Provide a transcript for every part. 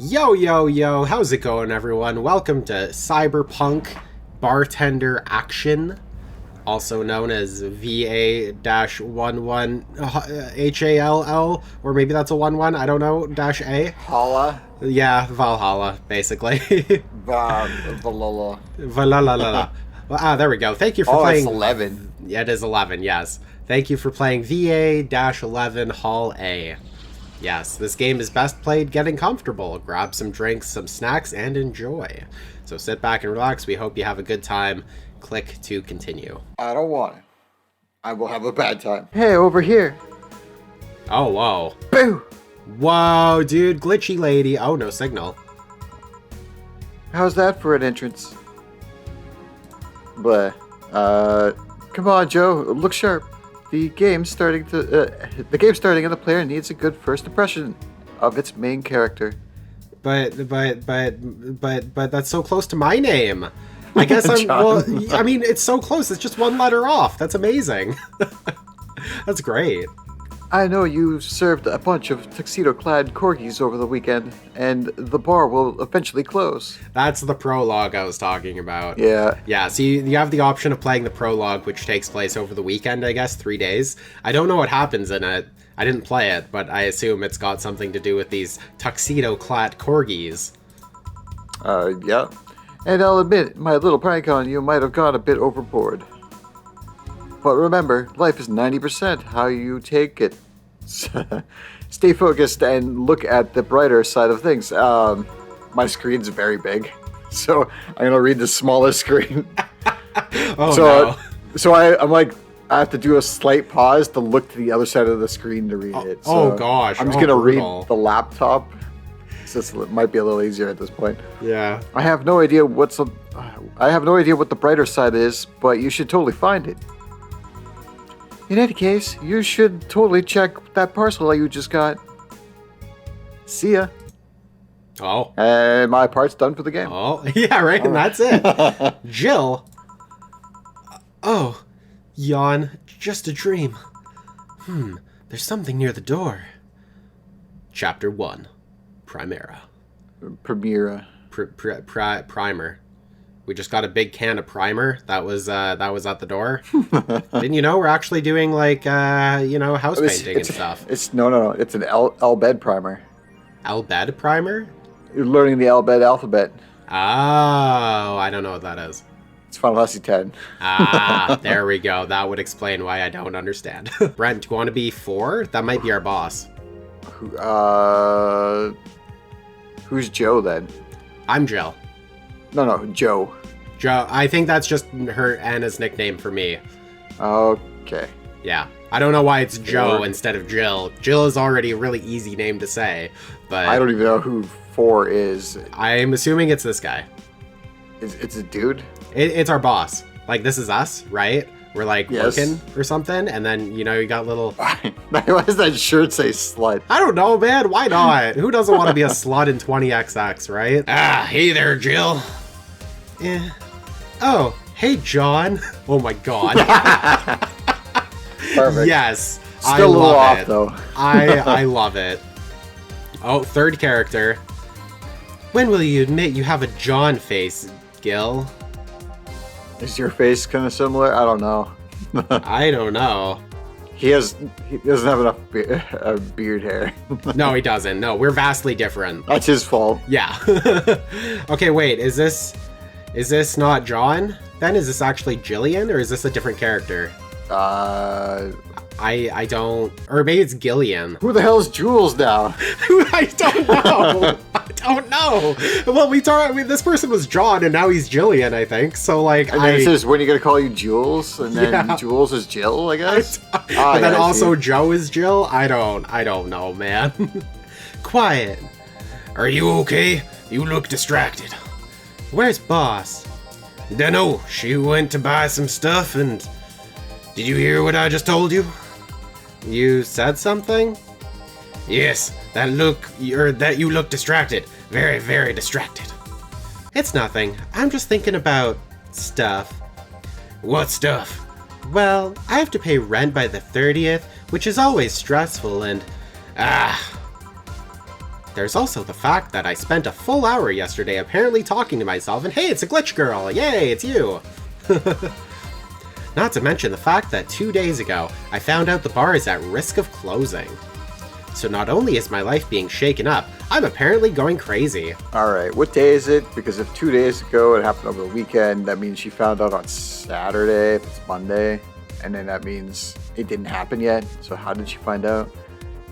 Yo, yo, yo, how's it going, everyone? Welcome to Cyberpunk Bartender Action, also known as VA11 HALL, or maybe that's a 1-1, I don't know, dash A. Halla? Yeah, Vallhalla, basically. Vallhalla. Vallhalla. There we go. Thank you for playing... it's 11. Yeah, it is 11, yes. Thank you for playing VA-11 Hall A. Yes, this game is best played getting comfortable. Grab some drinks, some snacks, and enjoy. So sit back and relax. We hope you have a good time. Click to continue. I don't want it. I will have a bad time. Hey, over here. Oh, whoa. Boo! Whoa, dude. Glitchy lady. Oh, no signal. How's that for an entrance? Bleh. Come on, Joe. Look sharp. The game's starting and the player needs a good first impression of its main character. But that's so close to my name. I guess I'm, well, I mean, it's so close. It's just one letter off. That's amazing. That's great. I know you served a bunch of tuxedo-clad corgis over the weekend, and the bar will eventually close. That's the prologue I was talking about. Yeah. Yeah, so you have the option of playing the prologue, which takes place over the weekend, I guess, 3 days. I don't know what happens in it. I didn't play it, but I assume it's got something to do with these tuxedo-clad corgis. Yeah. And I'll admit, my little prank on you might have gone a bit overboard. But remember, life is 90% how you take it. Stay focused and look at the brighter side of things. My screen's very big, so I'm going to read the smallest screen. No. So I'm like, I have to do a slight pause to look to the other side of the screen to read it. So gosh. I'm just going to read brutal. the laptop. This might be a little easier at this point. Yeah. I have no idea what the brighter side is, but you should totally find it. In any case, you should totally check that parcel you just got. See ya. Oh. And my part's done for the game. Oh, yeah, right, and that's it. Jill. Oh, yawn, just a dream. There's something near the door. Chapter 1. Primera. Primera. Primer. We just got a big can of primer that was at the door. Didn't you know we're actually doing like house painting and stuff? It's no. It's an Albed primer. Albed primer? You're learning the Albed alphabet. Oh, I don't know what that is. It's Final Fantasy X. Ah, there we go. That would explain why I don't understand. Brent, do you want to be 4? That might be our boss. Who's Joe then? I'm Jill. No, Joe. Joe, I think that's just her Anna's nickname for me. Okay. Yeah. I don't know why it's Joe instead of Jill. Jill is already a really easy name to say, but... I don't even know who 4 is. I'm assuming it's this guy. It's a dude? It's our boss. Like, this is us, right? We're like working or something, and then, you got little... Why does that shirt say slut? I don't know, man. Why not? Who doesn't want to be a slut in 20XX, right? Ah, hey there, Jill. Oh, hey, John. Oh my god. Perfect. Yes. Still a little off, though. I love it. Oh, third character. When will you admit you have a John face, Gil? Is your face kind of similar? I don't know. I don't know. He doesn't have enough beard hair. No, he doesn't. No, we're vastly different. That's his fault. Yeah. Okay, wait. Is this not John? Then is this actually Jillian, or is this a different character? I don't... Or maybe it's Gillian. Who the hell is Jules now? I don't know. I don't know. Well, this person was John, and now he's Jillian, I think. So, like, and then it says, when are you going to call you Jules? And then Jules is Jill, I guess? But then also Joe is Jill? I don't know, man. Quiet. Are you okay? You look distracted. Where's Boss? Dunno. She went to buy some stuff, and... Did you hear what I just told you? You said something? Yes, that you look distracted. Very, very distracted. It's nothing. I'm just thinking about stuff. What stuff? Well, I have to pay rent by the 30th, which is always stressful, and... There's also the fact that I spent a full hour yesterday apparently talking to myself, and hey, it's a glitch girl! Yay, it's you! Not to mention the fact that 2 days ago, I found out the bar is at risk of closing. So not only is my life being shaken up, I'm apparently going crazy. Alright, what day is it? Because if 2 days ago it happened over the weekend, that means she found out on Saturday, if it's Monday, and then that means it didn't happen yet. So how did she find out?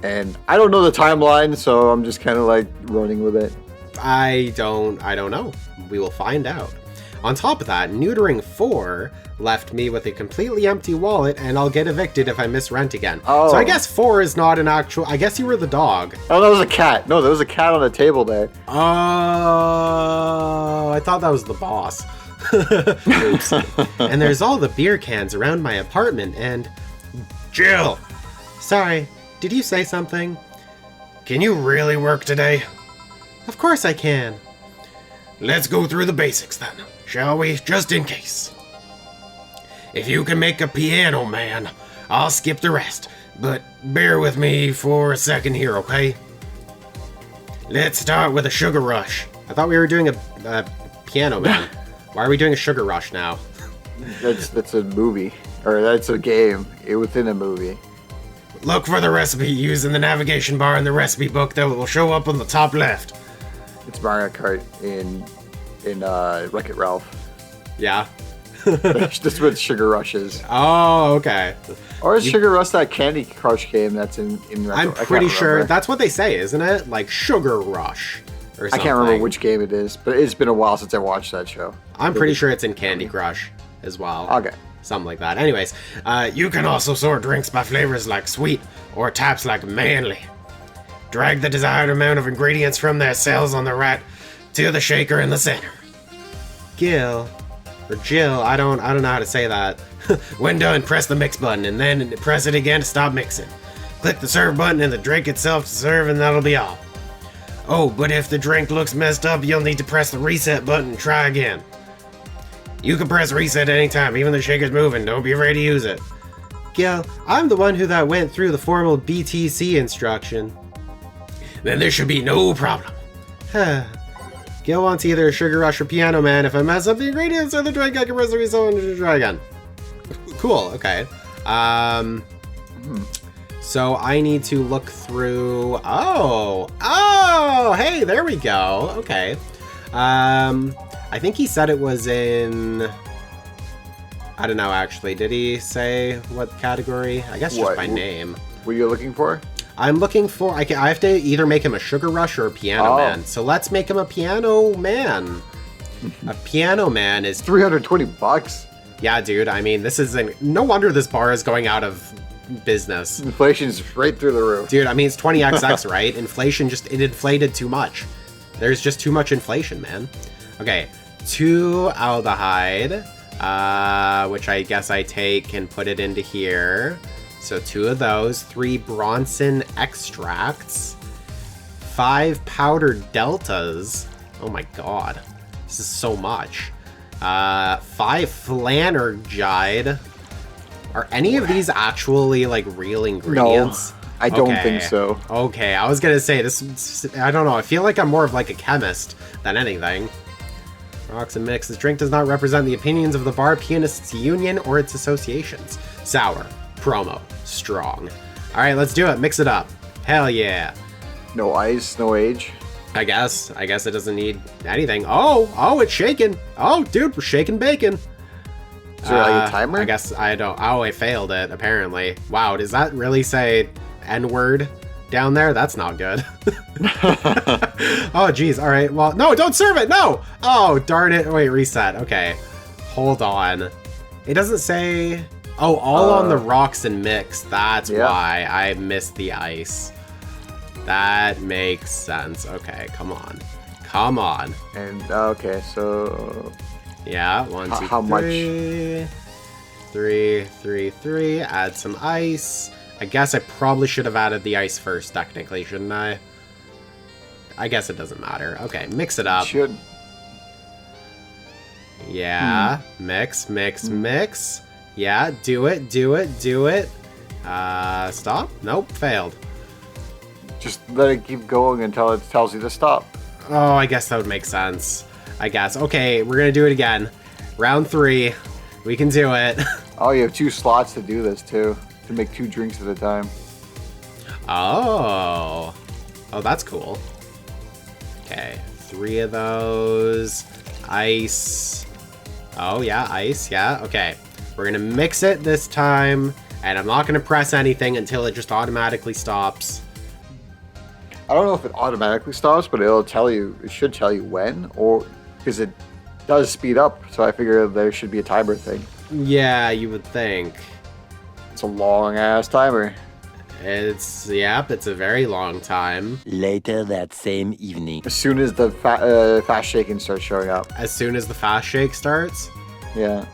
And I don't know the timeline, so I'm just kind of like running with it. I don't know. We will find out. On top of that, neutering 4 left me with a completely empty wallet, and I'll get evicted if I miss rent again. Oh. So I guess 4 is not an actual... I guess you were the dog. Oh, that was a cat. No, there was a cat on the table there. Oh, I thought that was the boss. Oops. And there's all the beer cans around my apartment, and... Jill! Sorry, did you say something? Can you really work today? Of course I can. Let's go through the basics then, shall we? Just in case. If you can make a piano man, I'll skip the rest, but bear with me for a second here, okay? Let's start with a sugar rush. I thought we were doing a piano man. Why are we doing a sugar rush now? That's a movie, or that's a game within a movie. Look for the recipe using the navigation bar in the recipe book that will show up on the top left. It's Mario Kart in Wreck-It Ralph. Yeah. That's what Sugar Rush is. Oh, okay. Or is Sugar Rush that Candy Crush game that's in Wreck-It? I'm pretty sure that's what they say, isn't it? Like Sugar Rush or something. I can't remember which game it is, but it's been a while since I watched that show. I'm pretty sure it's in Candy Crush as well. Okay. Something like that. Anyways, you can also sort drinks by flavors like sweet or taps like manly. Drag the desired amount of ingredients from their cells on the right to the shaker in the center. Gil, or Jill, I don't know how to say that. When done, press the mix button and then press it again to stop mixing. Click the serve button and the drink itself to serve, and that'll be all. Oh, but if the drink looks messed up, you'll need to press the reset button and try again. You can press reset anytime, even the shaker's moving. Don't be afraid to use it. Gil, I'm the one that went through the formal BTC instruction. Then there should be no problem. Gil wants either a Sugar Rush or Piano Man. If I mess up the ingredients or the drink, I can press the reset button to try again. Cool, okay. So I need to look through... Oh, hey, there we go. Okay. I think he said it was in... I don't know, actually. Did he say what category? I guess just by name. What are you looking for? I'm looking for... I have to either make him a Sugar Rush or a Piano Man. So let's make him a Piano Man. A Piano Man is... $320? Yeah, dude. I mean, this is... No wonder this bar is going out of business. Inflation's right through the roof. Dude, I mean, it's 20XX, right? Inflation it inflated too much. There's just too much inflation, man. Okay, 2 aldehyde, which I guess I take and put it into here. So 2 of those, 3 Bronson extracts, 5 powdered deltas. Oh my god, this is so much. 5 flanergide. Are any of these actually like real ingredients? No, I don't think so. Okay, I was gonna say this. I don't know. I feel like I'm more of like a chemist than anything. Rocks and mix. This drink does not represent the opinions of the Bar Pianists Union or its associations. Sour. Promo. Strong. Alright, let's do it. Mix it up. Hell yeah. No ice, no age. I guess it doesn't need anything. Oh, it's shaking. Oh, dude, we're shaking bacon. Is there like a timer? I guess I don't. Oh, I failed it, apparently. Wow, does that really say N-word down there? That's not good. Oh, geez. All right. Well, no, don't serve it. No. Oh, darn it. Wait, reset. Okay. Hold on. It doesn't say... Oh, all on the rocks and mix. That's why I missed the ice. That makes sense. Okay, come on. Come on. And, okay, so... Yeah, 1, 2, how 3. much? 3. Add some ice. I guess I probably should have added the ice first, technically, shouldn't I? I guess it doesn't matter. Okay, mix it up. Should. Yeah, mix. Yeah, do it. Stop. Nope, failed. Just let it keep going until it tells you to stop. Oh, I guess that would make sense. I guess. Okay, we're gonna do it again. Round 3. We can do it. Oh, you have 2 slots to do this too, to make 2 drinks at a time. Oh. Oh, that's cool. Okay, 3 of those. Ice. Oh, yeah, ice, yeah. Okay, we're gonna mix it this time, and I'm not gonna press anything until it just automatically stops. I don't know if it automatically stops, but it'll tell you, it should tell you when, or because it does speed up, so I figure there should be a timer thing. Yeah, you would think. It's a long-ass timer. Yep, it's a very long time. Later that same evening. As soon as the fast shaking starts showing up. As soon as the fast shake starts? Yeah.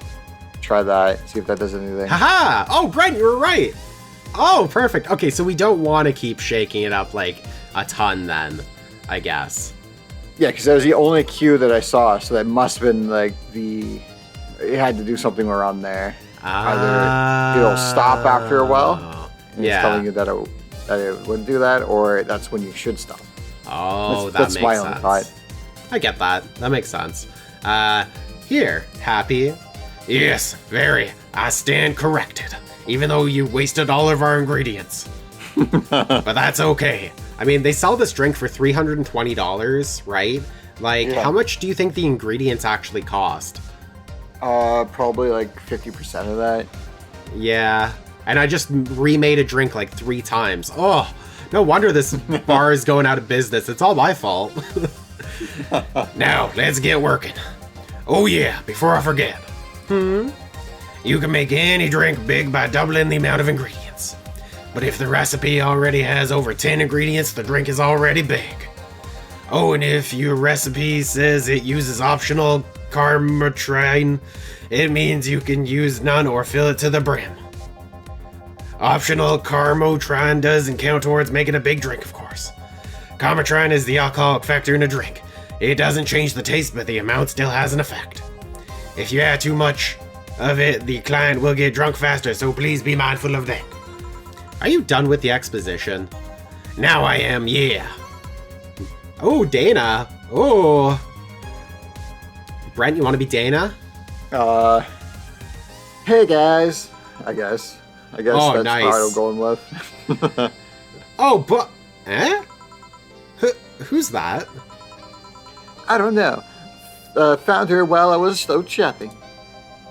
Try that, see if that does anything. Haha! Oh, Brent, you were right! Oh, perfect. Okay, so we don't want to keep shaking it up like a ton then, I guess. Yeah, because that was the only cue that I saw, so that must have been like it had to do something around there. Either it'll stop after a while, and it's telling you that it wouldn't do that, or that's when you should stop. Oh, that's makes my sense. only thought. I get that. That makes sense. Here, Happy. Yes, very. I stand corrected, even though you wasted all of our ingredients. But that's okay. I mean, they sell this drink for $320, right? Like, Yeah. how much do you think the ingredients actually cost? Probably like 50% of that. Yeah. And I just remade a drink like 3 times. Oh, no wonder this bar is going out of business. It's all my fault. Now, let's get working. Oh yeah, before I forget. You can make any drink big by doubling the amount of ingredients. But if the recipe already has over 10 ingredients, the drink is already big. Oh, and if your recipe says it uses optional carmotrine, it means you can use none or fill it to the brim. Optional carmotrine doesn't count towards making a big drink, of course. Carmotrine is the alcoholic factor in a drink. It doesn't change the taste, but the amount still has an effect. If you add too much of it, the client will get drunk faster, so please be mindful of that. Are you done with the exposition? Now I am, yeah. Oh, Dana. Oh. Brent, you want to be Dana? Hey guys. I guess Oh, that's nice. what I'm going with. Oh, but... Eh? Who's that? I don't know. Found her while I was out shopping.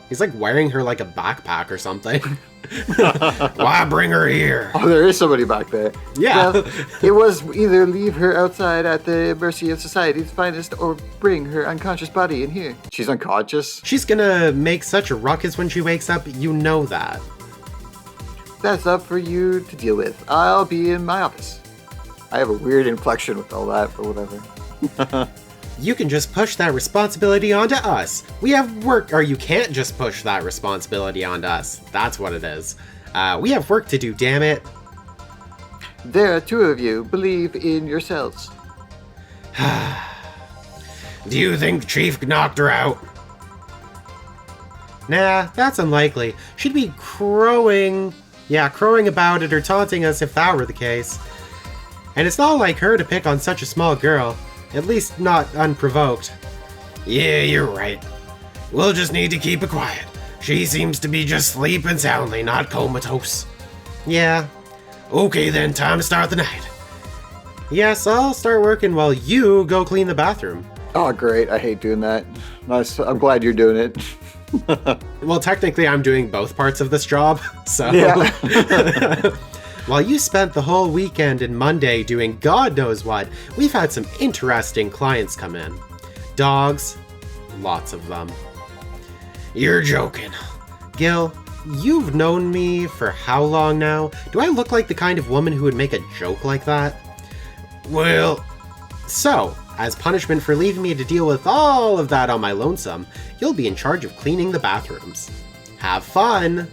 He's like wearing her like a backpack or something. Why bring her here? Oh, there is somebody back there. Yeah. Well, it was either leave her outside at the mercy of society's finest or bring her unconscious body in here. She's unconscious? She's gonna make such a ruckus when she wakes up, you know that. That's up for you to deal with. I'll be in my office. I have a weird inflection with all that, but whatever. You can just push that responsibility onto us. We have work, or you can't just push that responsibility onto us. That's what it is. We have work to do, damn it. There are 2 of you. Believe in yourselves. Do you think Chief knocked her out? Nah, that's unlikely. She'd be crowing about it or taunting us if that were the case. And it's not like her to pick on such a small girl. At least not unprovoked. Yeah, you're right. We'll just need to keep it quiet. She seems to be just sleeping soundly, not comatose. Yeah. Okay then, time to start the night. Yes, I'll start working while you go clean the bathroom. Oh, great. I hate doing that. Nice. I'm glad you're doing it. Well, technically I'm doing both parts of this job, so... Yeah. While you spent the whole weekend and Monday doing God knows what, we've had some interesting clients come in. Dogs, lots of them. You're joking. Gil, you've known me for how long now? Do I look like the kind of woman who would make a joke like that? Well, So, as punishment for leaving me to deal with all of that on my lonesome, you'll be in charge of cleaning the bathrooms. Have fun!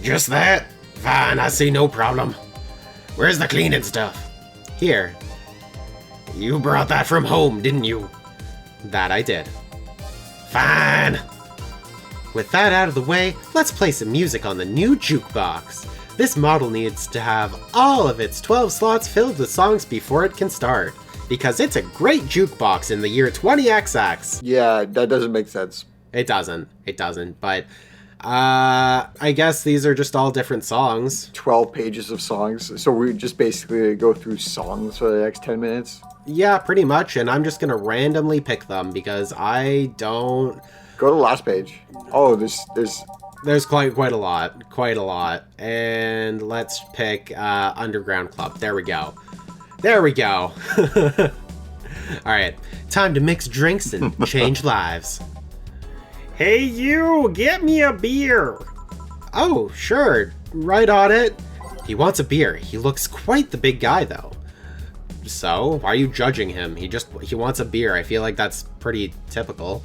just that? Fine, I see no problem. Where's the cleaning stuff? Here. You brought that from home, didn't you? That I did. Fine. With that out of the way, let's play some music on the new jukebox. This model needs to have all of its 12 slots filled with songs before it can start, because it's a great jukebox in the year 20XX. Yeah, that doesn't make sense. It doesn't, but I guess these are just all different songs. 12 pages of songs. So we just basically go through songs for the next 10 minutes? Yeah, pretty much, and I'm just gonna randomly pick them because I don't... Go to the last page. Oh, There's quite a lot. And let's pick Underground Club. There we go. Alright, time to mix drinks and change lives. Hey you, get me a beer! Oh, sure, right on it. He wants a beer. He looks quite the big guy, though. So, why are you judging him? He wants a beer. I feel like that's pretty typical.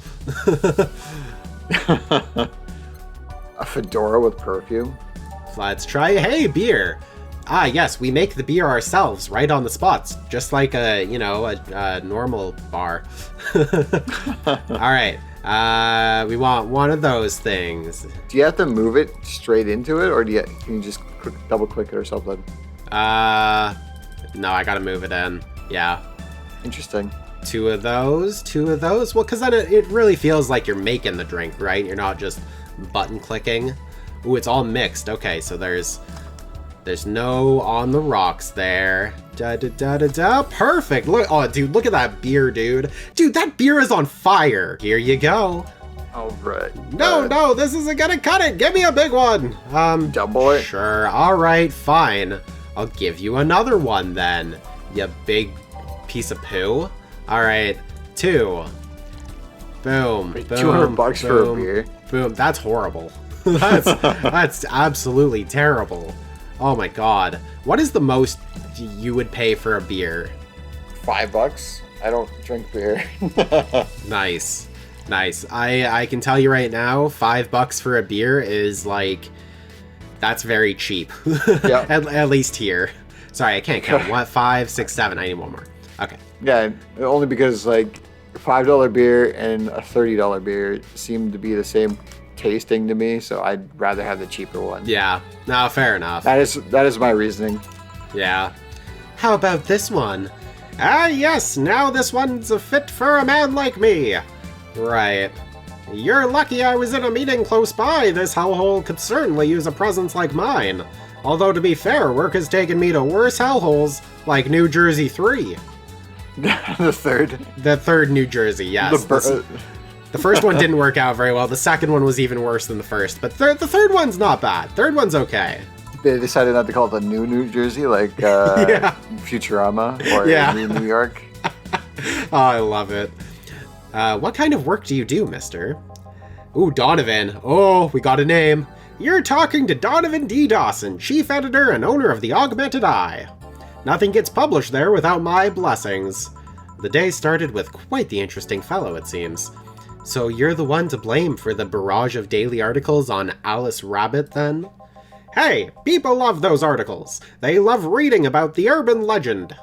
a fedora with perfume. Let's try beer. Ah, yes, we make the beer ourselves, right on the spots, just like a normal bar. All right, we want one of those things. Do you have to move it straight into it, or can you just double click it or something? No, I gotta move it in. Yeah. Interesting. Two of those. Well, because then it really feels like you're making the drink, right? You're not just button clicking. Ooh, it's all mixed. Okay, so there's no on the rocks there. Perfect. Look, oh, dude, look at that beer, dude. Dude, that beer is on fire. Here you go. All right. No, this isn't gonna cut it. Give me a big one. Double it. Sure. All right, fine. I'll give you another one then, you big piece of poo. All right, 2. Boom. Wait, boom. $200 for a beer. Boom. That's horrible. That's absolutely terrible. Oh my god. What is the most you would pay for a beer? $5. I don't drink beer. Nice. I can tell you right now, $5 for a beer is like, that's very cheap. Yeah. at least here. Sorry, I can't count. What? 5, 6, 7. I need one more. Okay. Yeah, only because like $5 beer and a $30 beer seem to be the same tasting to me, so I'd rather have the cheaper one. Yeah. No, fair enough. That is my reasoning. Yeah. How about this one? Ah, yes. Now this one's a fit for a man like me. Right. You're lucky I was in a meeting close by. This hellhole could certainly use a presence like mine. Although, to be fair, work has taken me to worse hellholes, like New Jersey 3. The third? The third New Jersey, yes. The first one didn't work out very well. The second one was even worse than the first. But the third one's not bad. Third one's okay. They decided not to call it the New Jersey, like yeah. Futurama or Yeah. New York. Oh, I love it. What kind of work do you do, mister? Ooh, Donovan. Oh, we got a name. You're talking to Donovan D. Dawson, chief editor and owner of the Augmented Eye. Nothing gets published there without my blessings. The day started with quite the interesting fellow, it seems. So you're the one to blame for the barrage of daily articles on Alice Rabbit, then? Hey, people love those articles. They love reading about the urban legend.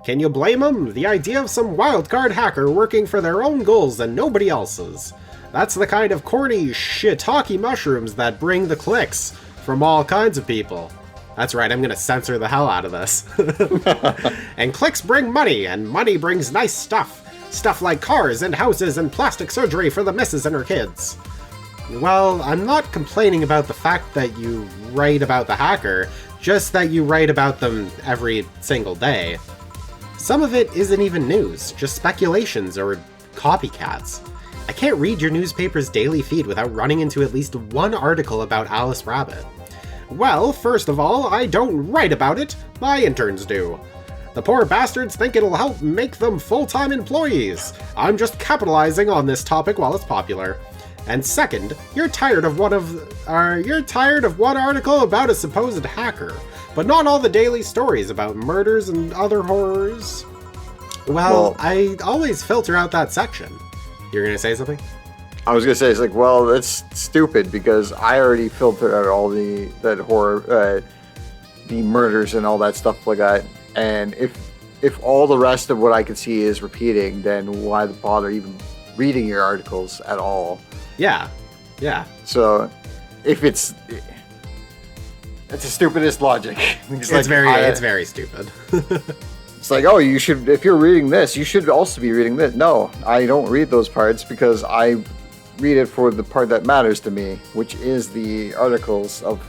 Can you blame them? The idea of some wildcard hacker working for their own goals and nobody else's. That's the kind of corny, shiitake mushrooms that bring the clicks from all kinds of people. That's right, I'm gonna censor the hell out of this. And clicks bring money, and money brings nice stuff. Stuff like cars and houses and plastic surgery for the missus and her kids. Well, I'm not complaining about the fact that you write about the hacker, just that you write about them every single day. Some of it isn't even news, just speculations or copycats. I can't read your newspaper's daily feed without running into at least one article about Alice Rabbit. Well, first of all, I don't write about it, my interns do. The poor bastards think it'll help make them full-time employees. I'm just capitalizing on this topic while it's popular. And second, you're tired of one article about a supposed hacker, but not all the daily stories about murders and other horrors. Well, I always filter out that section. You're gonna say something? I was gonna say, it's like, well, that's stupid because I already filtered out all that horror, the murders and all that stuff like that. And if all the rest of what I can see is repeating, then why bother even reading your articles at all? Yeah. So, if it's It's the stupidest logic. It's very stupid. It's like, oh, you should, if you're reading this, you should also be reading this. No, I don't read those parts because I read it for the part that matters to me, which is the articles of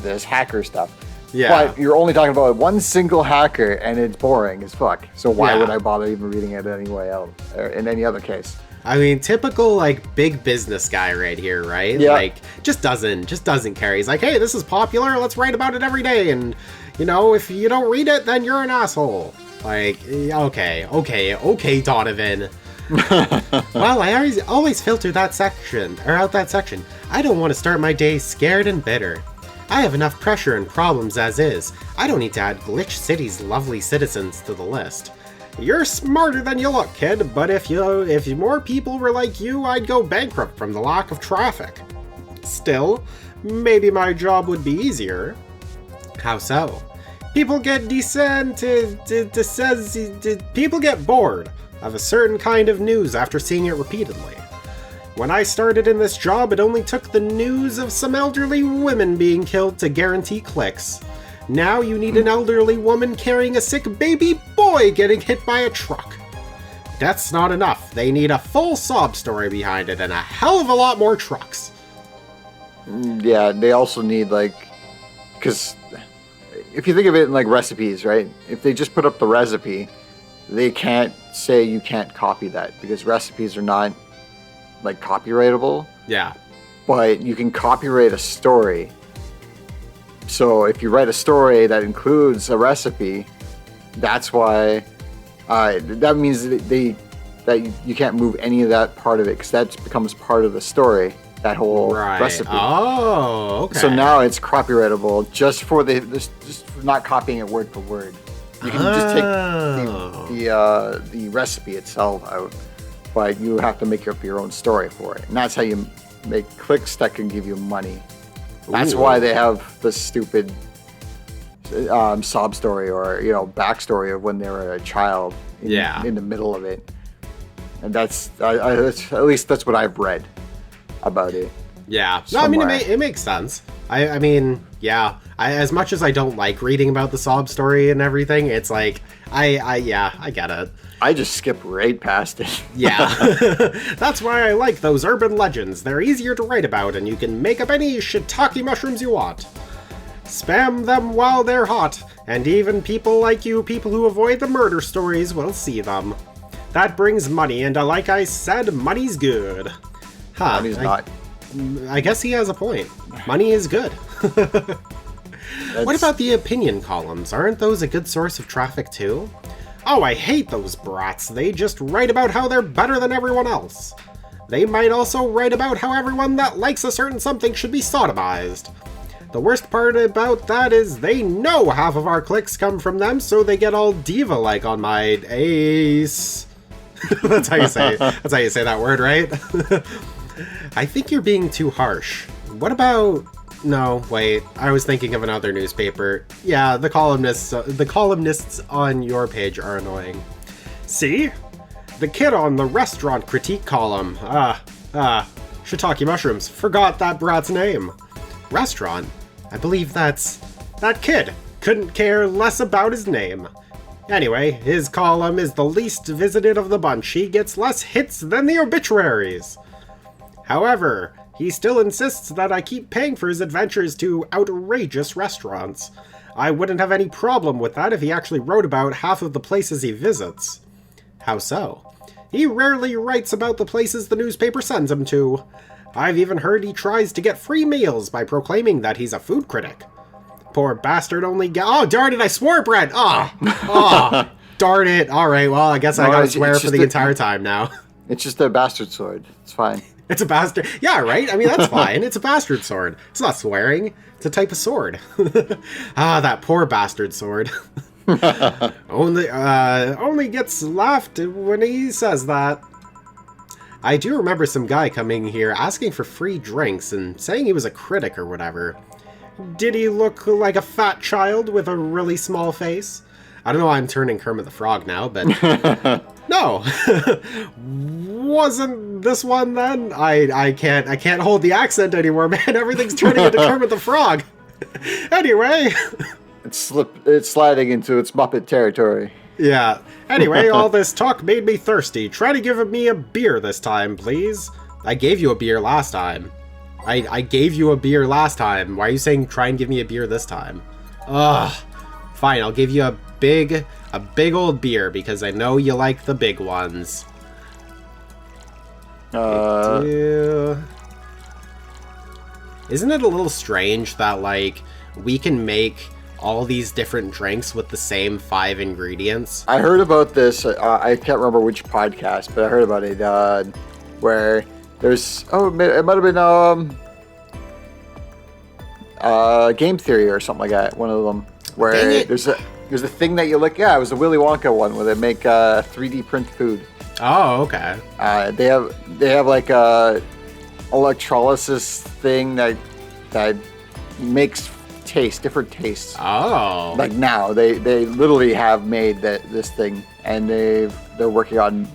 this hacker stuff. Yeah. But you're only talking about one single hacker, and it's boring as fuck. So why would I bother even reading it anyway else, or in any other case? I mean, typical like big business guy right here, right? Yeah. Like just doesn't care. He's like, hey, this is popular. Let's write about it every day. And you know, if you don't read it, then you're an asshole. Like, okay, Donovan. Well, I always filter that section out that section. I don't want to start my day scared and bitter. I have enough pressure and problems as is. I don't need to add Glitch City's lovely citizens to the list. You're smarter than you look, kid, but if more people were like you, I'd go bankrupt from the lack of traffic. Still, maybe my job would be easier. How so? People get people get bored of a certain kind of news after seeing it repeatedly. When I started in this job, it only took the news of some elderly women being killed to guarantee clicks. Now you need an elderly woman carrying a sick baby boy getting hit by a truck. That's not enough. They need a full sob story behind it and a hell of a lot more trucks. Yeah, they also need, like, because if you think of it in, like, recipes, right? If they just put up the recipe, they can't say you can't copy that because recipes are not, like, copyrightable. Yeah. But you can copyright a story. So if you write a story that includes a recipe, that's why that means that you can't move any of that part of it because that becomes part of the story. That whole recipe. Oh, okay. So now it's copyrightable just for not copying it word for word. You can just take the recipe itself out, but you have to make up your own story for it, and that's how you make clicks that can give you money. That's why they have the stupid sob story or backstory of when they were a child. In the middle of it, and that's at least that's what I've read about it. Yeah. No, I mean it makes sense. I mean, yeah. As much as I don't like reading about the sob story and everything, it's like I get it. I just skip right past it. Yeah. That's why I like those urban legends. They're easier to write about, and you can make up any shiitake mushrooms you want. Spam them while they're hot, and even people like you, people who avoid the murder stories, will see them. That brings money, and like I said, money's good. Huh. Money's not. I guess he has a point. Money is good. What about the opinion columns? Aren't those a good source of traffic too? Oh, I hate those brats. They just write about how they're better than everyone else. They might also write about how everyone that likes a certain something should be sodomized. The worst part about that is they know half of our clicks come from them, so they get all diva-like on my ace. That's how you say that word, right? I think you're being too harsh. What about... No, wait. I was thinking of another newspaper. Yeah, the columnists on your page are annoying. See? The kid on the restaurant critique column. Shiitake mushrooms. Forgot that brat's name. Restaurant? I believe that's... That kid. Couldn't care less about his name. Anyway, his column is the least visited of the bunch. He gets less hits than the obituaries. However, he still insists that I keep paying for his adventures to outrageous restaurants. I wouldn't have any problem with that if he actually wrote about half of the places he visits. How so? He rarely writes about the places the newspaper sends him to. I've even heard he tries to get free meals by proclaiming that he's a food critic. Poor bastard only Oh, darn it, I swore, Brett! Oh, darn it. Alright, well, I guess I gotta swear for the entire time now. It's just a bastard sword. It's fine. It's a bastard. Yeah, right? I mean, that's fine. It's a bastard sword. It's not swearing. It's a type of sword. That poor bastard sword. Only gets laughed when he says that. I do remember some guy coming here asking for free drinks and saying he was a critic or whatever. Did he look like a fat child with a really small face? I don't know why I'm turning Kermit the Frog now, but... No! Wasn't this one then? I can't hold the accent anymore, man. Everything's turning into Kermit the Frog. Anyway. It's sliding into its Muppet territory. Yeah. Anyway, all this talk made me thirsty. Try to give me a beer this time, please. I gave you a beer last time. I gave you a beer last time. Why are you saying try and give me a beer this time? Ugh. Fine, I'll give you a big old beer because I know you like the big ones. Isn't it a little strange that, like, we can make all these different drinks with the same 5 ingredients? I heard about this. I can't remember which podcast, but I heard about it where there's... Oh, it might have been Game Theory or something like that, one of them. Where there's a thing that you look... Yeah, it was the Willy Wonka one where they make 3D print food. Oh, okay. They have like a electrolysis thing that makes different tastes. Oh. Like now, they literally have made this thing, and they're working on.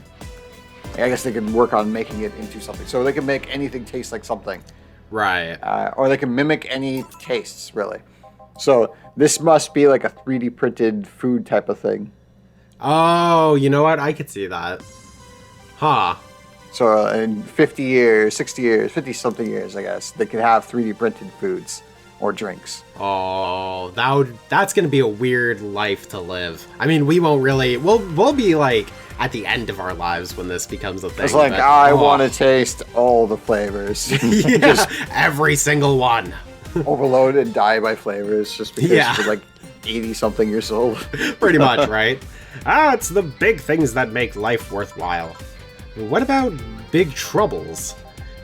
I guess they can work on making it into something, so they can make anything taste like something. Right. Or they can mimic any tastes, really. So this must be like a 3D printed food type of thing. Oh, you know what? I could see that. Huh. So in 50 years, 60 years, 50-something years, I guess, they could have 3D printed foods or drinks. Oh, that's going to be a weird life to live. I mean, we won't really... We'll be, like, at the end of our lives when this becomes a thing. It's like, but, I want to taste all the flavors. Yeah, Just every single one. overload and die by flavors just because you're like 80-something years old. Pretty much, right? It's the big things that make life worthwhile. What about big troubles?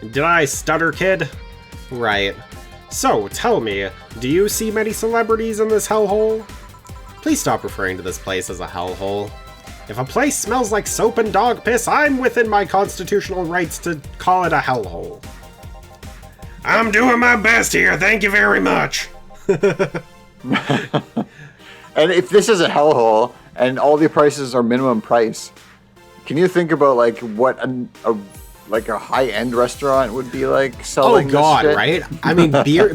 Did I stutter, kid? Right. So, tell me, do you see many celebrities in this hellhole? Please stop referring to this place as a hellhole. If a place smells like soap and dog piss, I'm within my constitutional rights to call it a hellhole. I'm doing my best here, thank you very much. And if this is a hellhole and all the prices are minimum price, can you think about like what a high-end restaurant would be like selling? Oh god, this shit? right? I mean,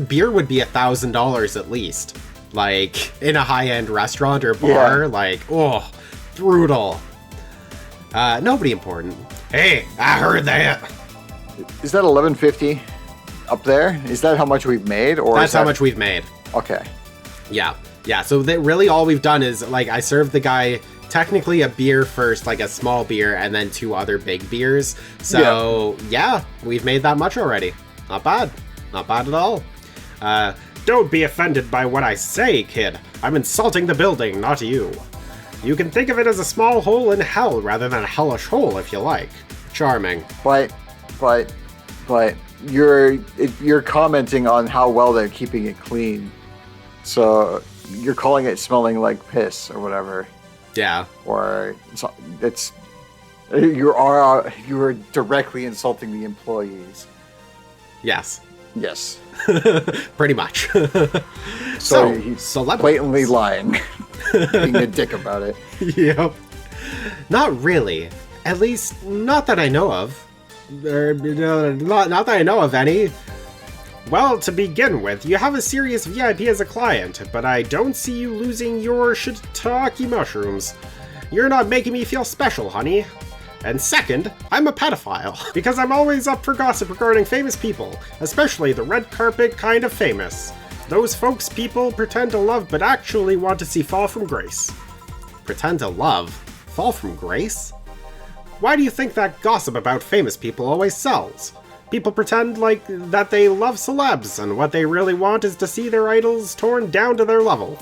beer would be $1,000 at least. Like in a high-end restaurant or bar, Yeah. like brutal. Nobody important. Hey, I heard that. Is that $11.50 up there? Is that how much we've made, or That's how much we've made. Okay. Yeah. So really all we've done is, like, I served the guy technically a beer first, like a small beer, and then 2 other big beers. So, yeah, we've made that much already. Not bad. Not bad at all. Don't be offended by what I say, kid. I'm insulting the building, not you. You can think of it as a small hole in hell rather than a hellish hole if you like. Charming. But you're commenting on how well they're keeping it clean. So you're calling it smelling like piss or whatever. Yeah. Or it's you are directly insulting the employees. Yes. Yes. Pretty much. So he's celebrities. blatantly lying, being a dick about it. Yep. Not really. At least, not that I know of. Not that I know of any. Well, to begin with, you have a serious VIP as a client, but I don't see you losing your shiitake mushrooms. You're not making me feel special, honey. And second, I'm a pedophile, because I'm always up for gossip regarding famous people, especially the red carpet kind of famous. Those folks people pretend to love but actually want to see fall from grace. Pretend to love? Fall from grace? Why do you think that gossip about famous people always sells? People pretend like that they love celebs, and what they really want is to see their idols torn down to their level.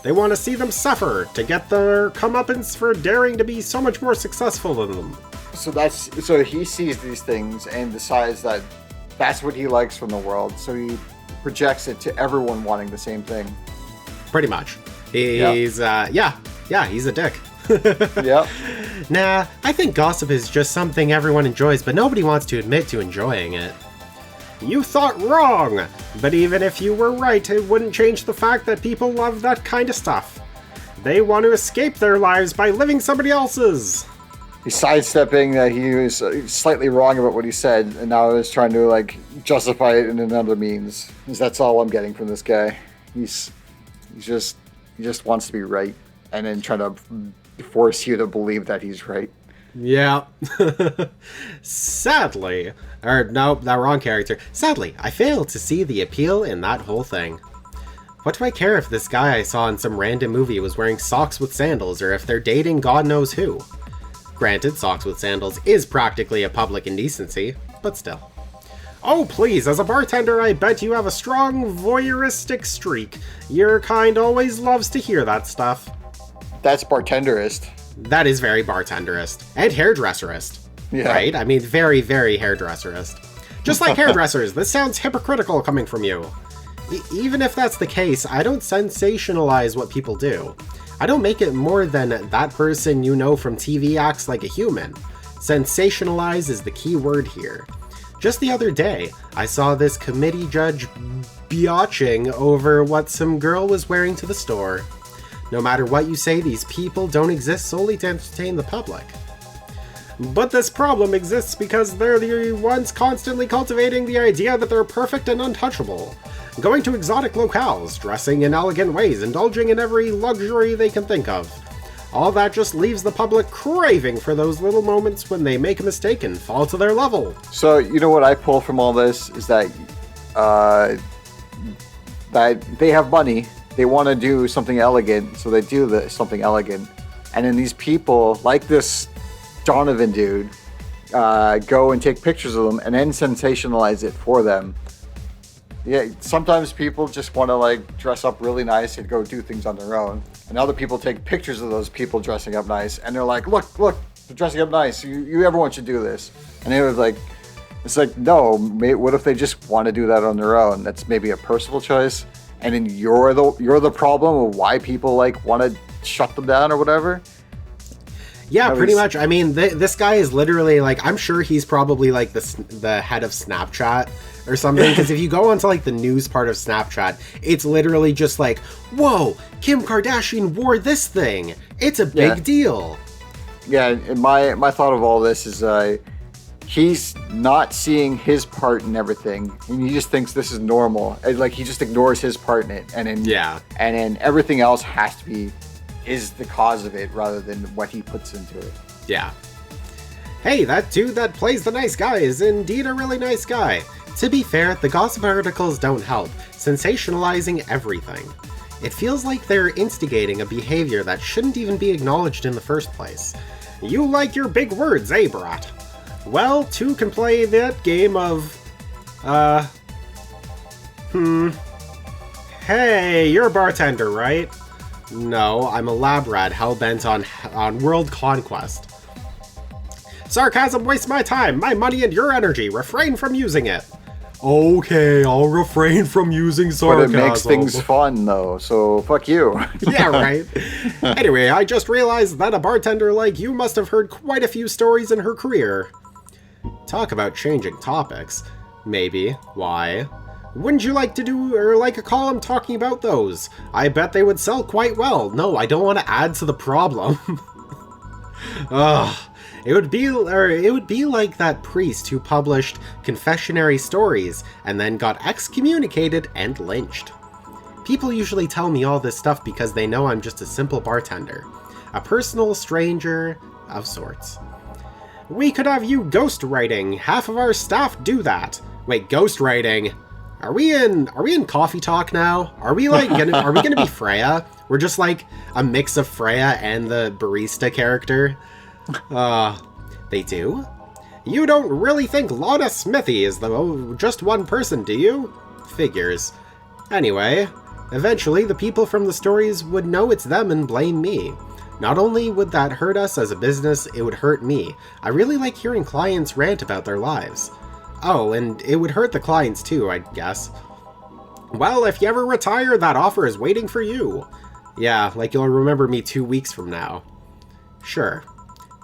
They want to see them suffer, to get their comeuppance for daring to be so much more successful than them. So he sees these things and decides that that's what he likes from the world, so he projects it to everyone wanting the same thing. Pretty much. He's, he's a dick. Yep. Nah, I think gossip is just something everyone enjoys, but nobody wants to admit to enjoying it. You thought wrong! But even if you were right, it wouldn't change the fact that people love that kind of stuff. They want to escape their lives by living somebody else's. He's sidestepping that he was slightly wrong about what he said, and now is trying to, like, justify it in another means. That's all I'm getting from this guy. He just wants to be right, and then try to force you to believe that he's right. Yeah. Sadly, or no, that wrong character. Sadly, I fail to see the appeal in that whole thing. What do I care if this guy I saw in some random movie was wearing socks with sandals, or if they're dating God knows who? Granted, socks with sandals is practically a public indecency, but still. Oh please, as a bartender, I bet you have a strong voyeuristic streak. Your kind always loves to hear that stuff. That's bartenderist. That is very bartenderist. And hairdresserist. Yeah. Right? I mean, very, very hairdresserist. Just like hairdressers, this sounds hypocritical coming from you. Even if that's the case, I don't sensationalize what people do. I don't make it more than that person you know from TV acts like a human. Sensationalize is the key word here. Just the other day, I saw this committee judge biatching over what some girl was wearing to the store. No matter what you say, these people don't exist solely to entertain the public. But this problem exists because they're the ones constantly cultivating the idea that they're perfect and untouchable. Going to exotic locales, dressing in elegant ways, indulging in every luxury they can think of. All that just leaves the public craving for those little moments when they make a mistake and fall to their level. So, you know what I pull from all this is that they have money, they want to do something elegant, so they do something elegant. And then these people, like this Donovan dude, go and take pictures of them and then sensationalize it for them. Yeah, sometimes people just want to like dress up really nice and go do things on their own. And other people take pictures of those people dressing up nice, and they're like, look, they're dressing up nice. Everyone should do this. And it was like, it's like, no, what if they just want to do that on their own? That's maybe a personal choice. And then you're the problem of why people like want to shut them down or whatever. Yeah, pretty much. I mean, this guy is literally like, I'm sure he's probably like the head of Snapchat or something, because if you go onto like the news part of Snapchat, it's literally just like, whoa, Kim Kardashian wore this thing. It's a big deal. Yeah, and my thought of all this is he's not seeing his part in everything, and he just thinks this is normal. And, like, he just ignores his part in it, and then everything else is the cause of it rather than what he puts into it. Yeah. Hey, that dude that plays the nice guy is indeed a really nice guy. To be fair, the gossip articles don't help, sensationalizing everything. It feels like they're instigating a behavior that shouldn't even be acknowledged in the first place. You like your big words, eh, brat? Well, two can play that game of, Hey, you're a bartender, right? No, I'm a lab rat hell-bent on world conquest. Sarcasm wastes my time, my money, and your energy. Refrain from using it. Okay, I'll refrain from using sarcasm. But it makes things fun, though, so fuck you. Yeah, right. Anyway, I just realized that a bartender like you must have heard quite a few stories in her career. Talk about changing topics. Maybe. Why? Wouldn't you like to do like a column talking about those? I bet they would sell quite well. No, I don't want to add to the problem. Ugh. It would be like that priest who published confessionary stories and then got excommunicated and lynched. People usually tell me all this stuff because they know I'm just a simple bartender. A personal stranger of sorts. We could have you ghostwriting. Half of our staff do that. Wait, ghostwriting? Are we in coffee talk now? Are we gonna be Freya? We're just like a mix of Freya and the barista character. They do? You don't really think Lana Smithy is just one person, do you? Figures. Anyway, eventually the people from the stories would know it's them and blame me. Not only would that hurt us as a business, it would hurt me. I really like hearing clients rant about their lives. Oh, and it would hurt the clients too, I guess. Well, if you ever retire, that offer is waiting for you. Yeah, like you'll remember me 2 weeks from now. Sure.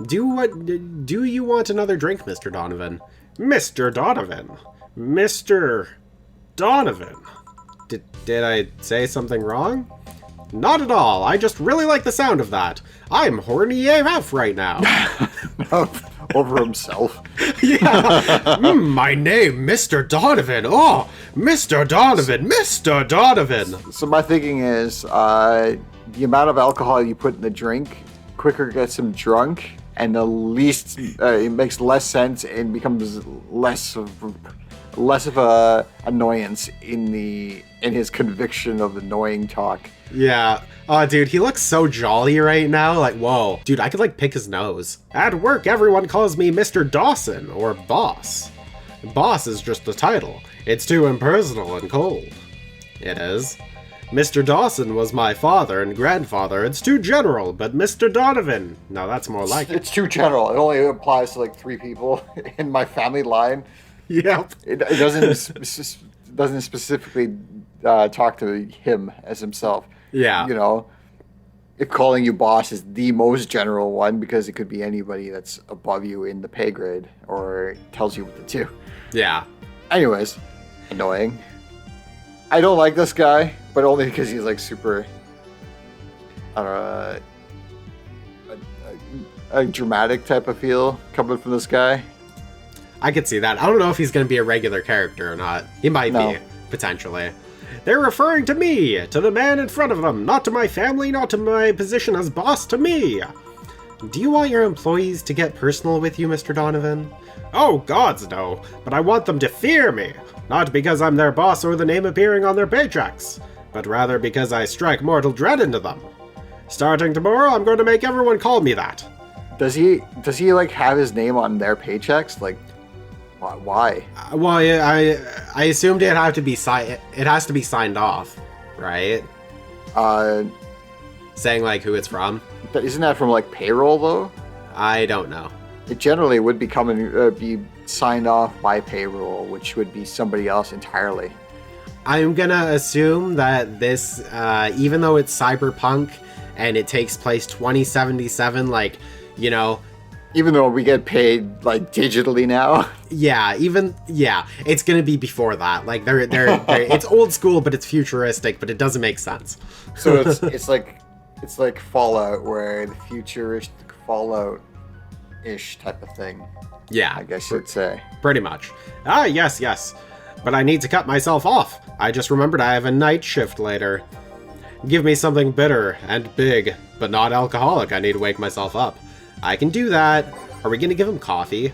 Do you want another drink, Mr. Donovan? Mr. Donovan? Mr. Donovan? Did I say something wrong? Not at all. I just really like the sound of that. I'm horny AF right now. over himself. Yeah. My name, Mr. Donovan. Oh, Mr. Donovan, Mr. Donovan. So my thinking is, the amount of alcohol you put in the drink quicker gets him drunk, and the least it makes less sense and becomes less of a annoyance in his conviction of annoying talk. Yeah. Oh, dude, he looks so jolly right now. Like, whoa. Dude, I could, like, pick his nose. At work, everyone calls me Mr. Dawson, or Boss. Boss is just a title. It's too impersonal and cold. It is. Mr. Dawson was my father and grandfather. It's too general, but Mr. Donovan. No, that's more like it. It's too general. It only applies to like 3 people in my family line. Yep. It doesn't specifically talk to him as himself. Yeah. You know, if calling you boss is the most general one because it could be anybody that's above you in the pay grade or tells you what to do. Yeah. Anyways, annoying. I don't like this guy, but only because he's like super, I don't know, a dramatic type of feel coming from this guy. I could see that. I don't know if he's going to be a regular character or not. He might be, potentially. They're referring to me, to the man in front of them, not to my family, not to my position as boss, to me. Do you want your employees to get personal with you, Mr. Donovan? Oh, gods no, but I want them to fear me. Not because I'm their boss or the name appearing on their paychecks, but rather because I strike mortal dread into them. Starting tomorrow, I'm going to make everyone call me that. Does he like have his name on their paychecks? Like, why? Well, I assumed it had to be it has to be signed off, right? Saying like who it's from. Isn't that from like payroll though? I don't know. It generally would be signed off by payroll, which would be somebody else entirely. I'm gonna assume that this, even though it's Cyberpunk and it takes place 2077, like, you know, even though we get paid like digitally now. Yeah, it's gonna be before that. Like they're it's old school, but it's futuristic, but it doesn't make sense. So it's like Fallout, where the futuristic Fallout-ish type of thing. Yeah, I guess you'd say. Pretty much. Ah, yes. But I need to cut myself off. I just remembered I have a night shift later. Give me something bitter and big, but not alcoholic. I need to wake myself up. I can do that. Are we gonna give him coffee?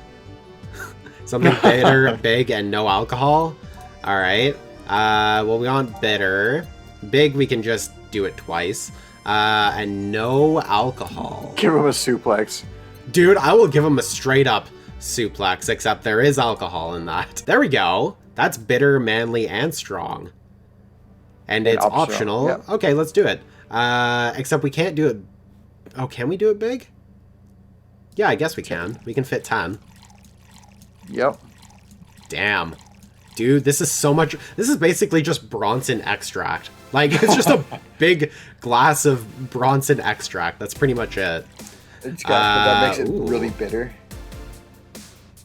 Something bitter, big, and no alcohol? Alright. Well, we want bitter. Big, we can just do it twice. And no alcohol. Give him a suplex. Dude, I will give him a straight up suplex, except there is alcohol in that. There we go. That's bitter, manly, and strong. And it's optional. Yep. Okay, let's do it. Except we can't do it... Oh, can we do it big? Yeah, I guess we can. We can fit 10. Yep. Damn. Dude, this is so much... This is basically just Bronson extract. Like, it's just a big glass of Bronson extract. That's pretty much it. But that makes it really bitter.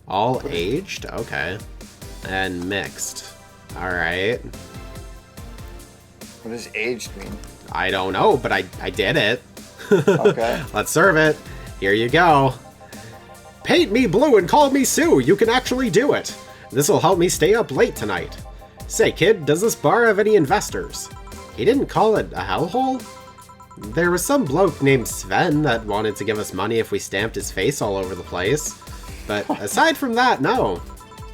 All aged? Okay. And mixed. Alright. What does aged mean? I don't know, but I did it. Okay. Let's serve it. Here you go. Paint me blue and call me Sue. You can actually do it. This'll help me stay up late tonight. Say, kid, does this bar have any investors? He didn't call it a hellhole? There was some bloke named Sven that wanted to give us money if we stamped his face all over the place. But aside from that, no.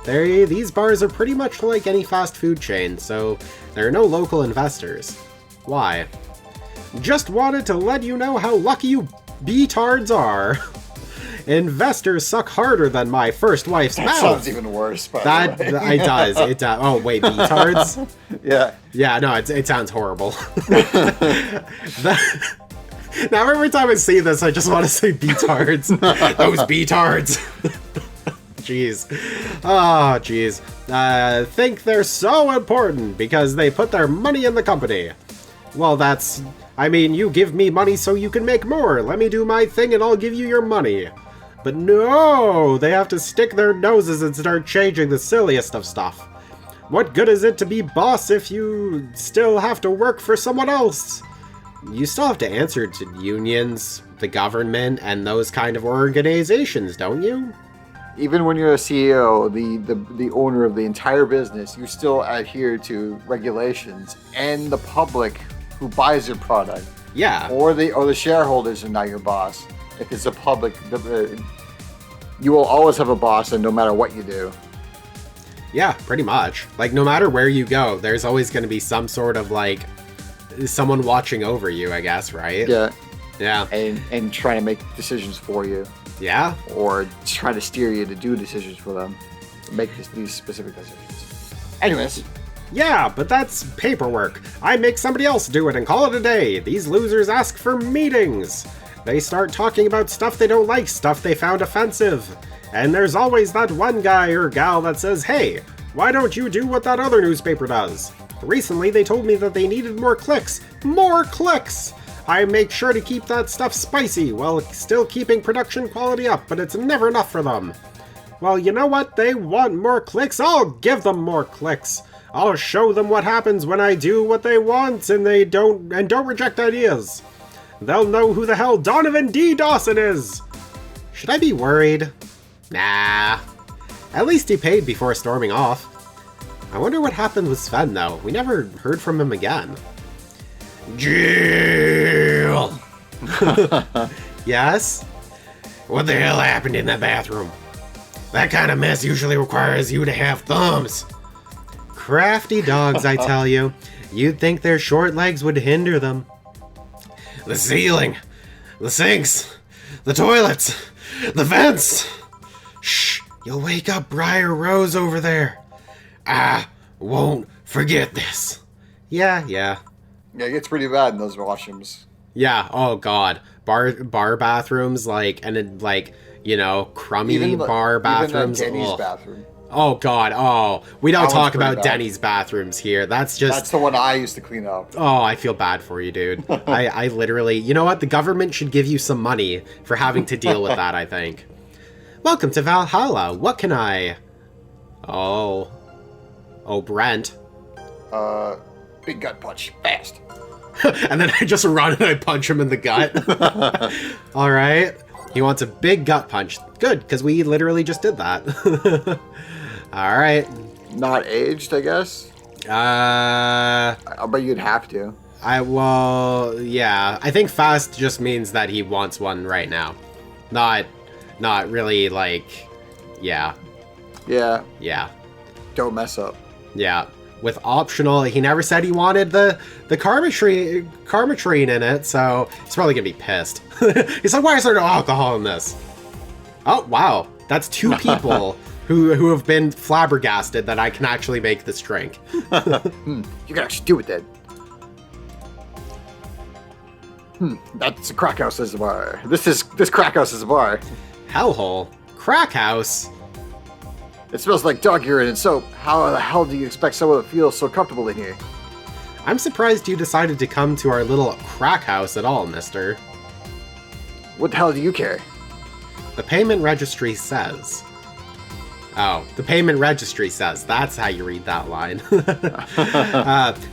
These bars are pretty much like any fast food chain, so there are no local investors. Why? Just wanted to let you know how lucky you betards are. Investors suck harder than my first wife's mouth. That sounds even worse, by the way. It does. It does. Oh, wait, betards? Yeah. Yeah, no, it sounds horrible. Now every time I see this, I just want to say betards. Those betards. Jeez. Oh, jeez. Think they're so important because they put their money in the company. Well, I mean, you give me money so you can make more. Let me do my thing and I'll give you your money. But no, they have to stick their noses and start changing the silliest of stuff. What good is it to be boss if you still have to work for someone else? you still have to answer to unions, the government, and those kind of organizations, don't you? Even when you're a CEO, the owner of the entire business, you still adhere to regulations, and the public who buys your product, Yeah. or the shareholders are not your boss. If it's a public, you will always have a boss, and no matter what you do. Yeah, pretty much. Like, no matter where you go, there's always going to be some sort of, like, someone watching over you, I guess, right? Yeah, Yeah. and trying to make decisions for you, Yeah? or trying to steer you to do decisions for them, make these specific decisions. Anyways. Yeah, but that's paperwork. I make somebody else do it and call it a day. These losers ask for meetings. They start talking about stuff they don't like, stuff they found offensive. And there's always that one guy or gal that says, hey, why don't you do what that other newspaper does? Recently, they told me that they needed more clicks. More clicks! I make sure to keep that stuff spicy while still keeping production quality up, but it's never enough for them. Well, you know what? They want more clicks. I'll give them more clicks. I'll show them what happens when I do what they want and don't reject ideas. They'll know who the hell Donovan D. Dawson is. Should I be worried? Nah. At least he paid before storming off. I wonder what happened with Sven, though. We never heard from him again. Jill! Yes? What the hell happened in that bathroom? That kind of mess usually requires you to have thumbs. Crafty dogs, I tell you. You'd think their short legs would hinder them. The ceiling, the sinks, the toilets, the vents. Shh, you'll wake up Briar Rose over there. I won't forget this. Yeah. Yeah, it gets pretty bad in those washrooms. Yeah, oh god. Bar bathrooms, like, and it, like, you know, crummy bar bathrooms. Even Denny's Ugh. bathroom. Oh god, oh. We don't That one's talk pretty about bad. Denny's bathrooms here. That's just... That's the one I used to clean up. Oh, I feel bad for you, dude. I literally... You know what? The government should give you some money for having to deal with that, I think. Welcome to Vallhalla. What can I... Oh, Brent. Big gut punch, fast. And then I just run and I punch him in the gut. Alright. He wants a big gut punch. Good, because we literally just did that. Alright. Not aged, I guess. But you'd have to. Well, yeah. I think fast just means that he wants one right now. Not really, like, yeah. Yeah. Yeah. Don't mess up. Yeah. With optional, he never said he wanted the karma train in it, so he's probably gonna be pissed. He's like, why is there no alcohol in this? Oh, wow. That's two people who have been flabbergasted that I can actually make this drink. You can actually do it then. That's a crack house as a bar. This crack house is a bar. Hellhole? Crack house? It smells like dog urine and soap. How the hell do you expect someone to feel so comfortable in here? I'm surprised you decided to come to our little crack house at all, mister. What the hell do you care? The payment registry says. Oh, the payment registry says. That's how you read that line.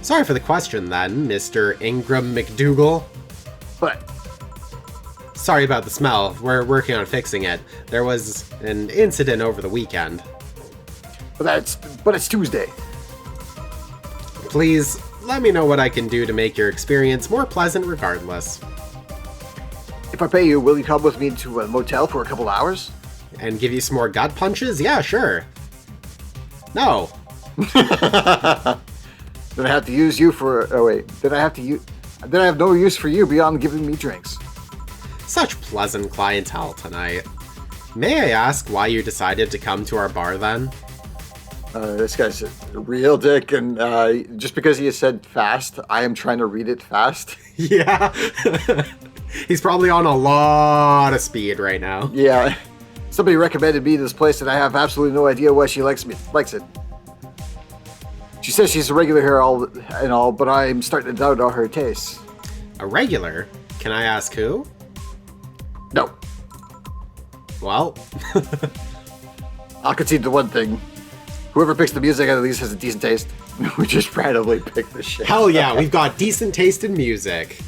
Sorry for the question then, Mr. Ingram McDougal. But Sorry about the smell. We're working on fixing it. There was an incident over the weekend. but it's Tuesday. Please, let me know what I can do to make your experience more pleasant regardless. If I pay you, will you come with me to a motel for a couple hours? And give you some more gut punches? Yeah, sure. No. Then I have to use you for. Oh wait. Then I have no use for you beyond giving me drinks. Such pleasant clientele tonight. May I ask why you decided to come to our bar then? This guy's a real dick, and just because he has said fast, I am trying to read it fast. Yeah. He's probably on a lot of speed right now. Yeah. Somebody recommended me this place, and I have absolutely no idea why she likes it. She says she's a regular here and all, but I'm starting to doubt all her tastes. A regular? Can I ask who? No. Well, I'll concede to one thing. Whoever picks the music at least has a decent taste. We just randomly pick this shit. hell yeah, we've got decent taste in music.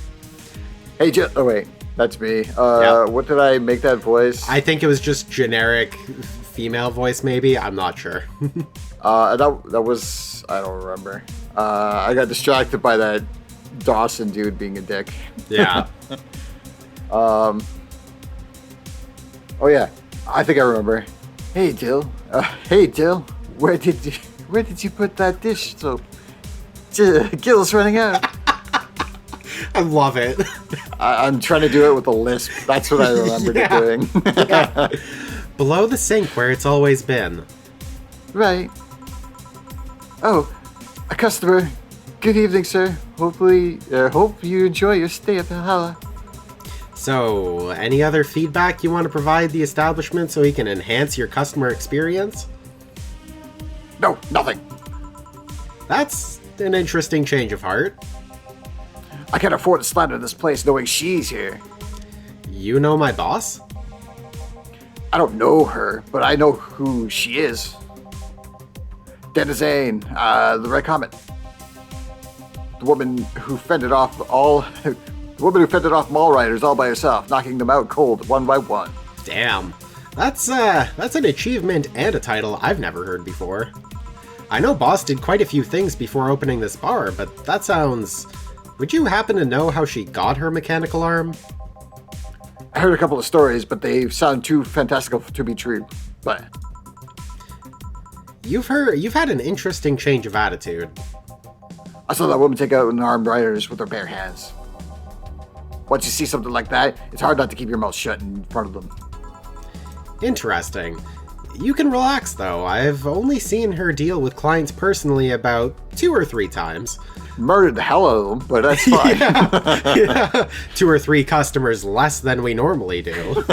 Hey, Jill. Oh, wait. That's me. Yeah. What did I make that voice? I think it was just generic female voice, maybe. I'm not sure. That was... I don't remember. I got distracted by that Dawson dude being a dick. Yeah. Oh, yeah. I think I remember. Hey, Jill. Hey, Jill. Where did you put that dish soap? Gil's running out. I love it. I'm trying to do it with a lisp. That's what I remembered it doing. Yeah. Below the sink where it's always been. Right. Oh, a customer. Good evening, sir. Hope you enjoy your stay at Vallhalla. So, any other feedback you want to provide the establishment so we can enhance your customer experience? No, nothing. That's an interesting change of heart. I can't afford to slander this place knowing she's here. You know my boss? I don't know her, but I know who she is. Denizane, the Red Comet. The woman who fended off mall riders all by herself, knocking them out cold one by one. Damn. That's an achievement and a title I've never heard before. I know Boss did quite a few things before opening this bar, but that sounds... Would you happen to know how she got her mechanical arm? I heard a couple of stories, but they sound too fantastical to be true. But You've had an interesting change of attitude. I saw that woman take out unarmed riders with her bare hands. Once you see something like that, it's hard not to keep your mouth shut in front of them. Interesting. You can relax, though. I've only seen her deal with clients personally about 2 or 3 times. Murdered the hell out of them, but that's fine. Yeah. 2 or 3 customers less than we normally do.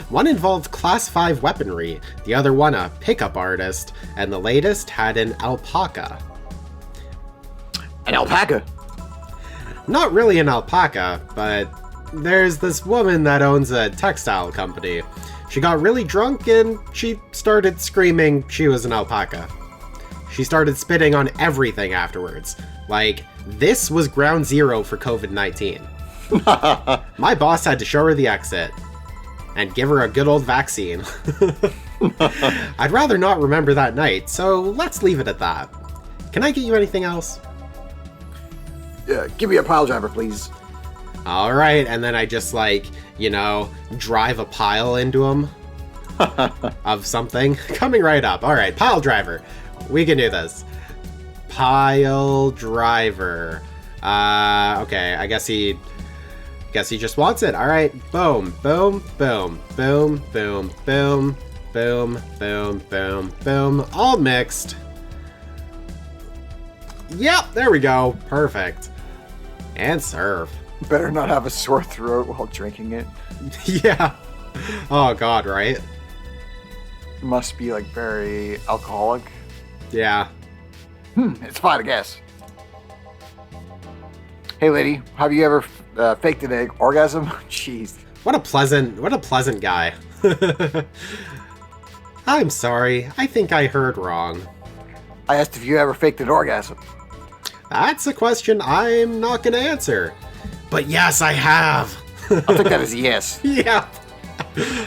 One involved Class 5 weaponry, the other one a pickup artist, and the latest had an alpaca. An alpaca? Not really an alpaca, but there's this woman that owns a textile company. She got really drunk and she started screaming she was an alpaca. She started spitting on everything afterwards. Like, this was ground zero for COVID-19. My boss had to show her the exit and give her a good old vaccine. I'd rather not remember that night, so let's leave it at that. Can I get you anything else? Give me a pile driver, please. Alright, and then I just, drive a pile into him of something. Coming right up. Alright, pile driver. We can do this. Pile driver. Okay, I guess he just wants it. Alright, boom, boom, boom, boom, boom, boom, boom, boom, boom, boom. All mixed. Yep, there we go. Perfect. And serve. Better not have a sore throat while drinking it. Yeah. Oh god, right? Must be very alcoholic. Yeah. It's fine, I guess. Hey lady, have you ever faked an egg orgasm? Jeez. What a pleasant guy. I'm sorry, I think I heard wrong. I asked if you ever faked an orgasm. That's a question I'm not gonna answer. But yes, I have. I'll take that as a yes. Yeah.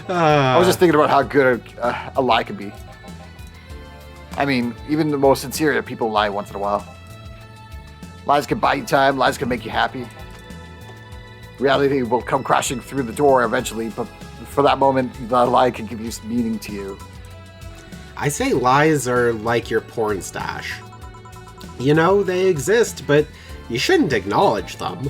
I was just thinking about how good a lie could be. I mean, even the most sincere people lie once in a while. Lies can buy you time, lies can make you happy. Reality will come crashing through the door eventually, but for that moment, the lie can give you some meaning to you. I say lies are like your porn stash. You know, they exist, but you shouldn't acknowledge them.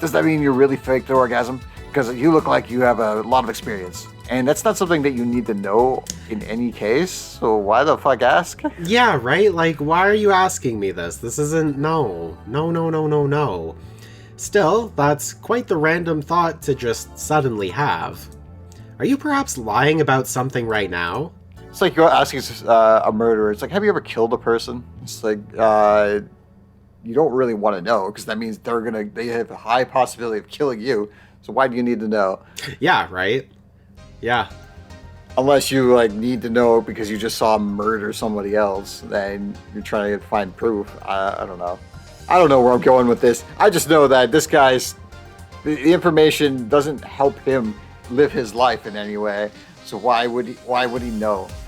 Does that mean you really faked the orgasm? Because you look like you have a lot of experience. And that's not something that you need to know in any case, so why the fuck ask? Yeah, right? Why are you asking me this? This isn't... No. No. Still, that's quite the random thought to just suddenly have. Are you perhaps lying about something right now? It's like you're asking a murderer. It's like, have you ever killed a person? It's like, you don't really want to know, because that means they have a high possibility of killing you. So why do you need to know? Yeah, right? Yeah. Unless you need to know because you just saw him murder somebody else, then you're trying to find proof. I don't know. I don't know where I'm going with this. I just know that this guy's The information doesn't help him live his life in any way. So why would he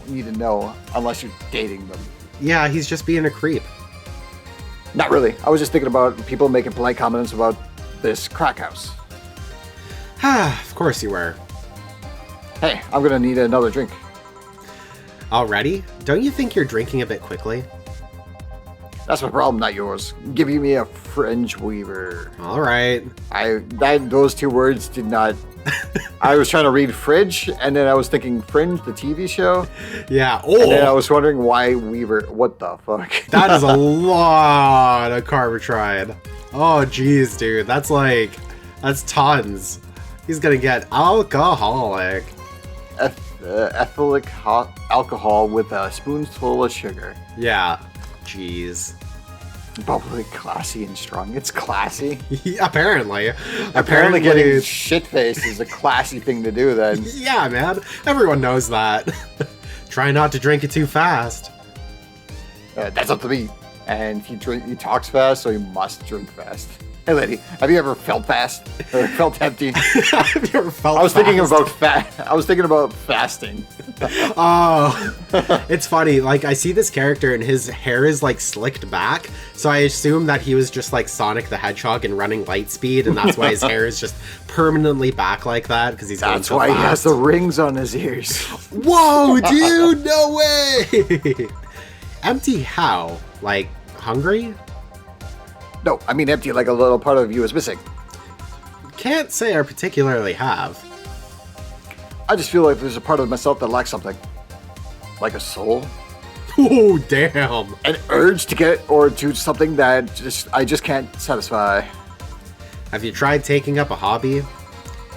need to know unless you're dating them? Yeah, he's just being a creep. Not really. I was just thinking about people making polite comments about this crack house. Of course you were. Hey, I'm gonna need another drink. Already? Don't you think you're drinking a bit quickly? That's my problem, not yours. Giving me a fringe weaver. All right. Those two words did not. I was trying to read fridge, and then I was thinking Fringe, the TV show. Yeah. And then I Oh, was wondering why weaver. What the fuck? that is a lot of carbohydrate. Oh, geez, dude. That's tons. He's gonna get alcoholic. Ethylic alcohol with a spoonful of sugar. Yeah. Jeez. Bubbly, classy, and strong. It's classy. Apparently. Apparently getting shit-faced is a classy thing to do then. Yeah, man. Everyone knows that. Try not to drink it too fast. That's up to me. And he talks fast, so he must drink fast. Hey, lady, have you ever felt fast or felt empty? Have you ever felt I was fast? thinking about fasting. Oh, it's funny. Like, I see this character and his hair is like slicked back, so I assume that he was just like Sonic the Hedgehog and running light speed, and that's why his hair is just permanently back like that because he's going That's so why fast. he has the rings on his ears. Whoa, dude! No way! Empty how? Like hungry? No, I mean empty, like a little part of you is missing. Can't say I particularly have. I just feel like there's a part of myself that lacks something. Like a soul. Oh, damn! An urge to get or do something that I just can't satisfy. Have you tried taking up a hobby?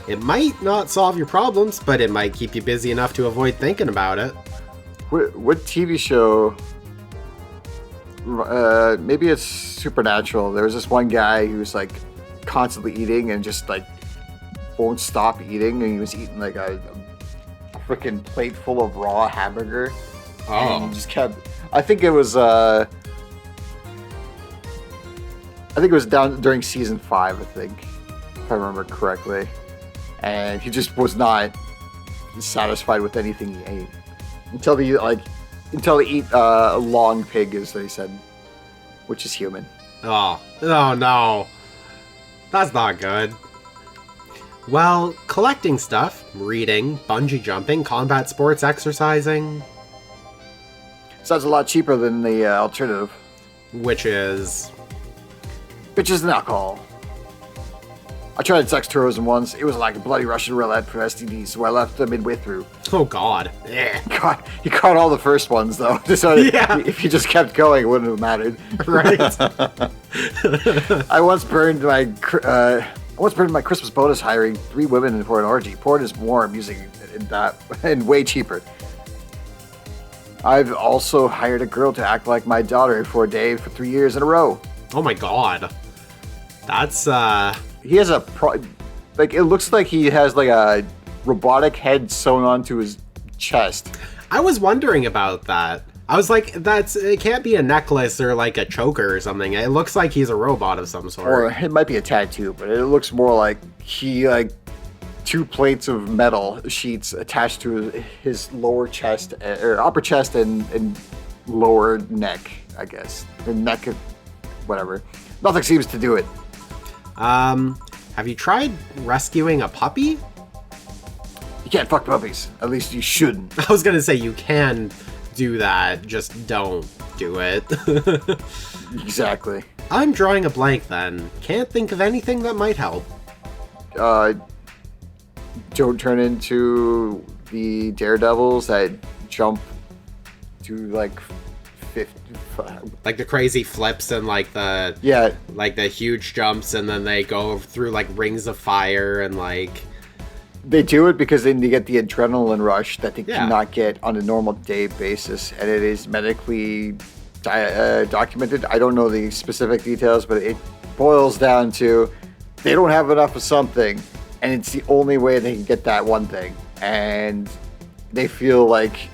It might not solve your problems, but it might keep you busy enough to avoid thinking about it. What TV show? Maybe it's Supernatural. There was this one guy who's like constantly eating and just like won't stop eating, and he was eating like a freaking plate full of raw hamburger. And he just kept. I think it was down during season 5. I think, if I remember correctly, and he just was not satisfied with anything he ate until he eat a long pig, as they said, which is human. Oh no. That's not good. Well, collecting stuff, reading, bungee jumping, combat sports, exercising. Sounds a lot cheaper than the alternative. Which is... Bitches and alcohol. I tried sex tourism once. It was like a bloody Russian roulette for STDs, so I left midway through. Oh god. Eh. He caught all the first ones, though. So Yeah. If he just kept going, it wouldn't have mattered. Right? I once burned my Christmas bonus hiring 3 women for an orgy. Porn is more amusing and way cheaper. I've also hired a girl to act like my daughter for a day for 3 years in a row. Oh my god. That's, He has it looks like he has like a robotic head sewn onto his chest. I was wondering about that. I was like, it can't be a necklace or like a choker or something. It looks like he's a robot of some sort. Or it might be a tattoo, but it looks more like he 2 plates of metal sheets attached to his lower chest, or upper chest and lower neck, I guess. The neck, whatever. Nothing seems to do it. Have you tried rescuing a puppy? You can't fuck puppies. At least you shouldn't. I was gonna say you can do that, just don't do it. Exactly. I'm drawing a blank then. Can't think of anything that might help. Don't turn into the daredevils that jump to like 50. Like the crazy flips and like the huge jumps, and then they go through like rings of fire and like... They do it because then they get the adrenaline rush that they cannot get on a normal day basis, and it is medically documented. I don't know the specific details, but it boils down to they don't have enough of something, and it's the only way they can get that one thing, and they feel like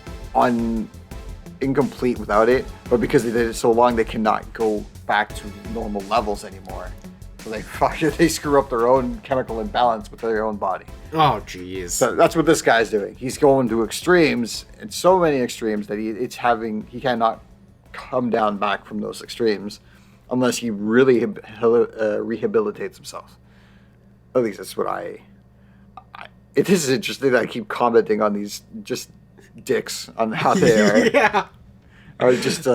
incomplete without it, but because they did it so long, they cannot go back to normal levels anymore. So they screw up their own chemical imbalance with their own body. Oh, jeez. So that's what this guy's doing. He's going to extremes, and so many extremes that he cannot come down back from those extremes unless he really rehabilitates himself. At least that's what it is interesting that I keep commenting on these just dicks on how they are. Yeah. Or just,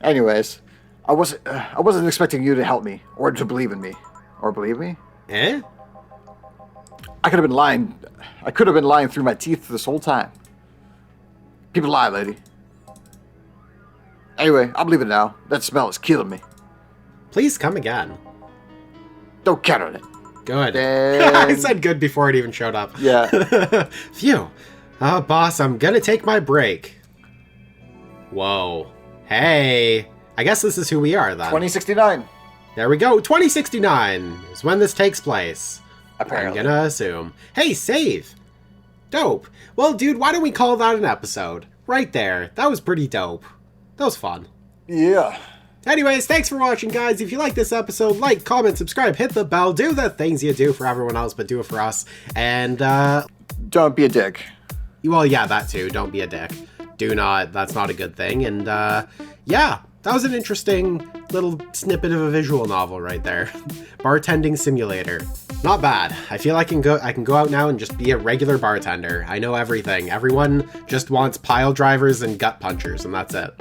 anyways, I wasn't expecting you to help me or to believe in me or believe me. Eh? I could have been lying. I could have been lying through my teeth this whole time. People lie, lady. Anyway, I believe it now. That smell is killing me. Please come again. Don't count on it. Good. And- I said good before it even showed up. Yeah. Phew. Boss, I'm gonna take my break. Whoa. Hey. I guess this is who we are then. 2069. There we go. 2069 is when this takes place. Apparently. I'm gonna assume. Hey, save. Dope. Well, dude, why don't we call that an episode? Right there. That was pretty dope. That was fun. Yeah. Anyways, thanks for watching, guys. If you like this episode, like, comment, subscribe, hit the bell, do the things you do for everyone else, but do it for us. And, Don't be a dick. well, yeah, that too. Don't be a dick. Do not. That's not a good thing. And, yeah, that was an interesting little snippet of a visual novel right there. Bartending simulator. Not bad. I feel I can go out now and just be a regular bartender. I know everything. Everyone just wants pile drivers and gut punchers, and that's it.